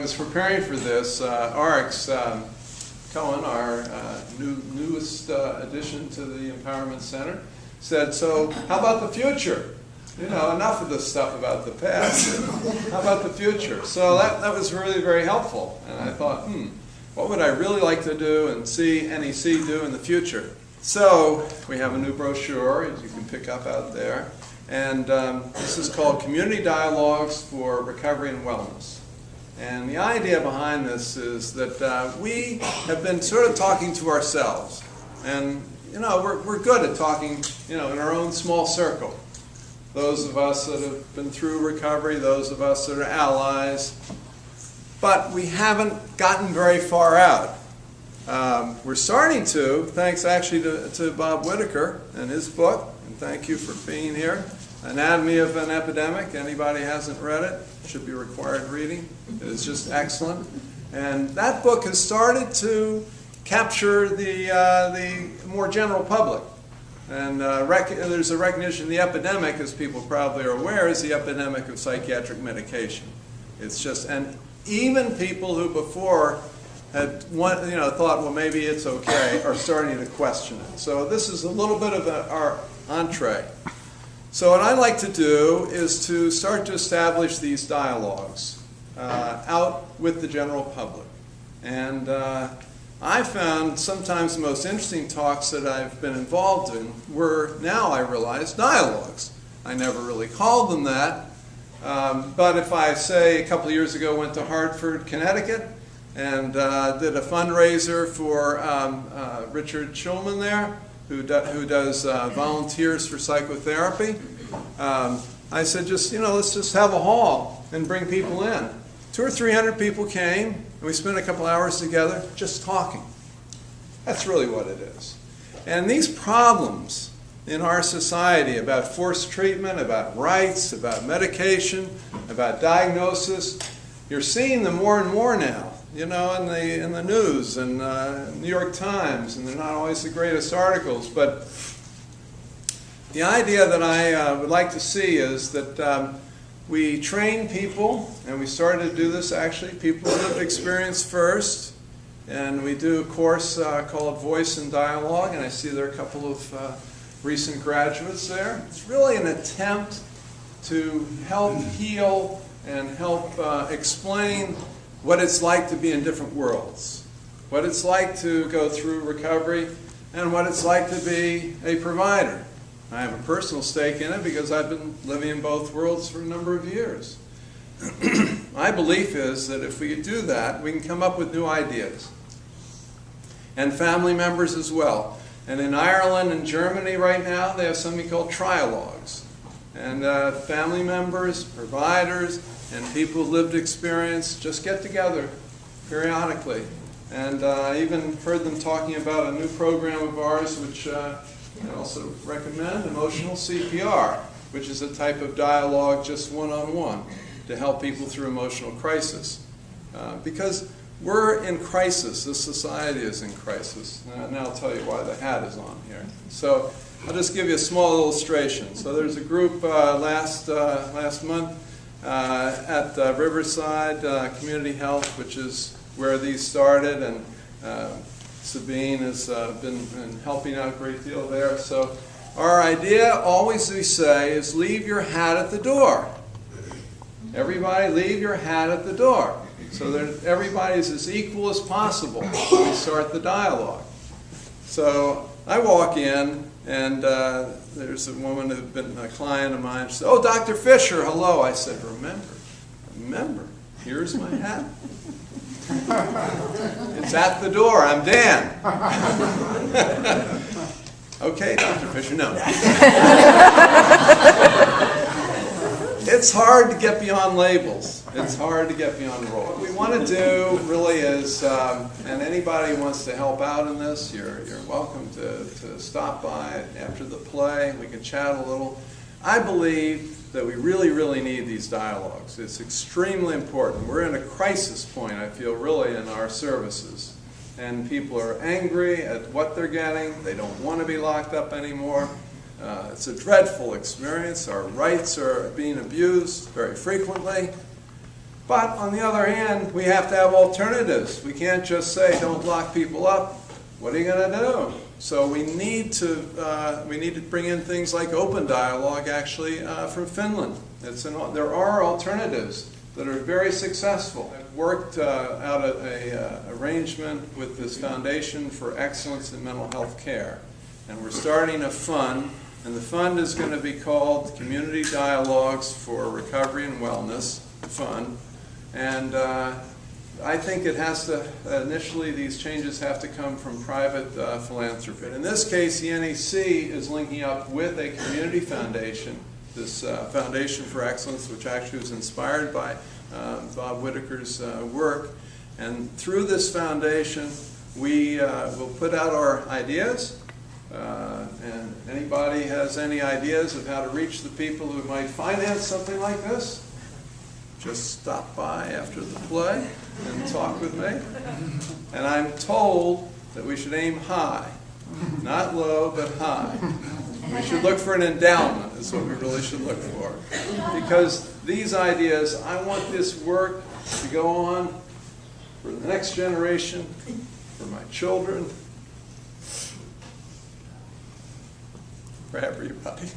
was preparing for this, Arx Cohen, our newest addition to the Empowerment Center, said, so how about the future? You know, enough of this stuff about the past. How about the future? So that was really very helpful. And I thought, what would I really like to do and see NEC do in the future? So we have a new brochure, as you can pick up out there. And this is called Community Dialogues for Recovery and Wellness. And the idea behind this is that we have been sort of talking to ourselves. And, you know, we're good at talking, you know, in our own small circle. Those of us that have been through recovery, those of us that are allies. But we haven't gotten very far out. We're starting to, thanks actually to Bob Whitaker and his book, and thank you for being here. Anatomy of an Epidemic. Anybody hasn't read it, should be required reading. It is just excellent. And that book has started to capture the more general public. And there's a recognition the epidemic, as people probably are aware, is the epidemic of psychiatric medication. It's just, and even people who before had thought, well, maybe it's okay, are starting to question it. So this is a little bit of our entree. So what I'd like to do is to start to establish these dialogues out with the general public. And I found sometimes the most interesting talks that I've been involved in were, now I realize, dialogues. I never really called them that. But if I say a couple of years ago went to Hartford, Connecticut, and did a fundraiser for Richard Schulman there, who does volunteers for psychotherapy. I said, let's just have a hall and bring people in. 200 or 300 people came, and we spent a couple hours together just talking. That's really what it is. And these problems in our society about forced treatment, about rights, about medication, about diagnosis, you're seeing them more and more now. You know, in the news and New York Times, and they're not always the greatest articles, but the idea that I would like to see is that we train people, and we started to do this actually, people who have experience first, and we do a course called Voice and Dialogue, and I see there are a couple of recent graduates there. It's really an attempt to help heal and help explain what it's like to be in different worlds, what it's like to go through recovery, and what it's like to be a provider. I have a personal stake in it because I've been living in both worlds for a number of years. My belief is that if we do that, we can come up with new ideas. And family members as well. And in Ireland and Germany right now, they have something called trialogues. And family members, providers, and people with lived experience just get together periodically. And I even heard them talking about a new program of ours, which I also recommend, emotional CPR, which is a type of dialogue just one-on-one to help people through emotional crisis. Because we're in crisis, this society is in crisis. And I'll tell you why the hat is on here. So I'll just give you a small illustration. So there's a group last month at Riverside Community Health, which is where these started, and Sabine has been helping out a great deal there. So our idea, always we say, is leave your hat at the door. Everybody leave your hat at the door, so that everybody's as equal as possible when we start the dialogue. So I walk in, and there's a woman who's been a client of mine. She said, "Oh, Dr. Fisher, hello." I said, remember, here's my hat. It's at the door. I'm Dan. Okay, Dr. Fisher, no. It's hard to get beyond labels. It's hard to get beyond roles. What we want to do really is, and anybody who wants to help out in this, you're welcome to stop by after the play. We can chat a little. I believe that we really, really need these dialogues. It's extremely important. We're in a crisis point, I feel, really, in our services. And people are angry at what they're getting. They don't want to be locked up anymore. It's a dreadful experience. Our rights are being abused very frequently. But on the other hand, we have to have alternatives. We can't just say, don't lock people up. What are you going to do? So we need to bring in things like open dialogue, actually, from Finland. There are alternatives that are very successful. I've worked out an arrangement with this Foundation for Excellence in Mental Health Care. And we're starting a fund, and the fund is going to be called Community Dialogues for Recovery and Wellness Fund. And I think it has to, initially these changes have to come from private philanthropy. In this case, the NEC is linking up with a community foundation, this Foundation for Excellence, which actually was inspired by Bob Whitaker's work. And through this foundation, we will put out our ideas. And anybody has any ideas of how to reach the people who might finance something like this, just stop by after the play and talk with me. And I'm told that we should aim high, not low, but high. We should look for an endowment is what we really should look for. Because these ideas, I want this work to go on for the next generation, for my children, for everybody.